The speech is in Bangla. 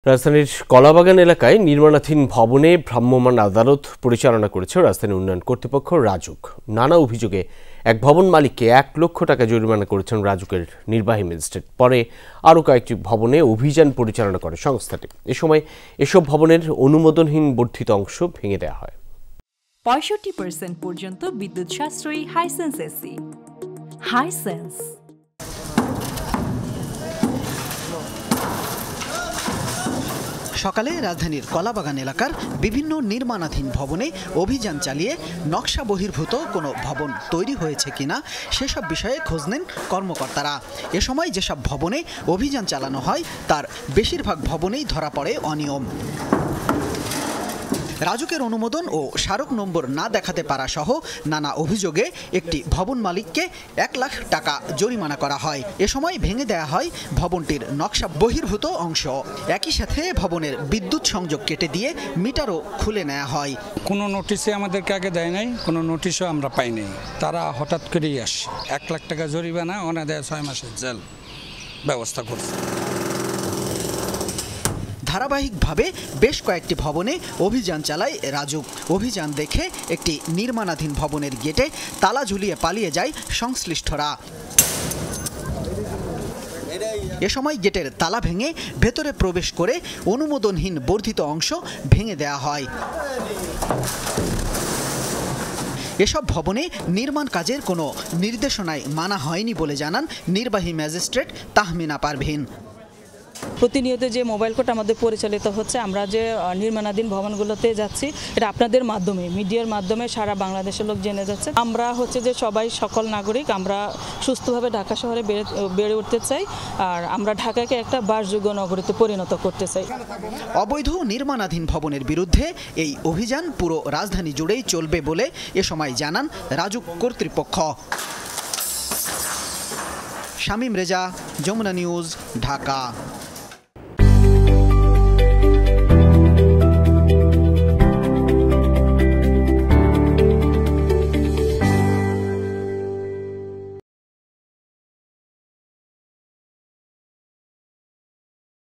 রাজধানীর কলাবাগান এলাকায় নির্মাণাধীন ভবনে ভ্রাম্যমাণ আদালত পরিচালনা করেছে রাজধানী উন্নয়ন কর্তৃপক্ষ রাজুক। নানা অভিযোগে এক ভবন মালিককে ১ লক্ষ টাকা জরিমানা করেছেন রাজুকের নির্বাহী ম্যাজিস্ট্রেট। পরে আরও কয়েকটি ভবনে অভিযান পরিচালনা করে সংস্থাটি। এ সময় এসব ভবনের অনুমোদনহীন বর্ধিত অংশ ভেঙে দেওয়া হয়। ৬৫% পর্যন্ত বিদ্যুৎ সাশ্রয়ী হাইসেন্স এসি। হাইসেন্স। সকালে রাজধানীর কলাবাগান এলাকার বিভিন্ন নির্মাণাধীন ভবনে অভিযান চালিয়ে নকশা বহির্ভূত কোনো ভবন তৈরি হয়েছে কিনা সেসব বিষয়ে খোঁজ নেন কর্মকর্তারা। এ সময় যেসব ভবনে অভিযান চালানো হয় তার বেশিরভাগ ভবনেই ধরা পড়ে অনিয়ম। রাজুকের অনুমোদন ও স্মারক নম্বর না দেখাতে পারা সহ নানা অভিযোগে একটি ভবন মালিককে ১ লাখ টাকা জরিমানা করা হয়। এ সময় ভেঙে দেওয়া হয় ভবনটির নকশা বহির্ভূত অংশ। একই সাথে ভবনের বিদ্যুৎ সংযোগ কেটে দিয়ে মিটারও খুলে নেওয়া হয়। কোনো নোটিশে আমাদেরকে আগে দেয় নাই, কোনো নোটিশও আমরা পাই নাই। তারা হঠাৎ করেই আসে ১ লাখ টাকা জরিমানা, অনাদায়ে ৬ মাসের জেল ব্যবস্থা করছে। ধারাবাহিকভাবে বেশ কয়েকটি ভবনে অভিযান চালায় রাজুক। অভিযান দেখে একটি নির্মাণাধীন ভবনের গেটে তালা ঝুলিয়ে পালিয়ে যায় সংশ্লিষ্টরা। এ সময় গেটের তালা ভেঙে ভেতরে প্রবেশ করে অনুমোদনহীন বর্ধিত অংশ ভেঙে দেওয়া হয়। এসব ভবনে নির্মাণ কাজের কোনো নির্দেশনায় মানা হয়নি বলে জানান নির্বাহী ম্যাজিস্ট্রেট তাহমিনা পারভীন। প্রতিনিয়ত যে মোবাইল কোর্ট আমাদের পরিচালিত হচ্ছে, আমরা যে নির্মাণাধীন ভবনগুলোতে যাচ্ছি এটা আপনাদের মাধ্যমে, মিডিয়ার মাধ্যমে সারা বাংলাদেশের লোক জেনে যাচ্ছে। আমরা যে সবাই সকল নাগরিক আমরা সুস্থভাবে ঢাকা শহরে বেড়ে উঠতে চাই, আর আমরা ঢাকাকে একটা বাসযোগ্য নগরীতে পরিণত করতে চাই। অবৈধ নির্মাণাধীন ভবনের বিরুদ্ধে এই অভিযান পুরো রাজধানী জুড়েই চলবে বলে এ সময় জানান রাজুক কর্তৃপক্ষ। শামীম রেজা, যমুনা নিউজ, ঢাকা।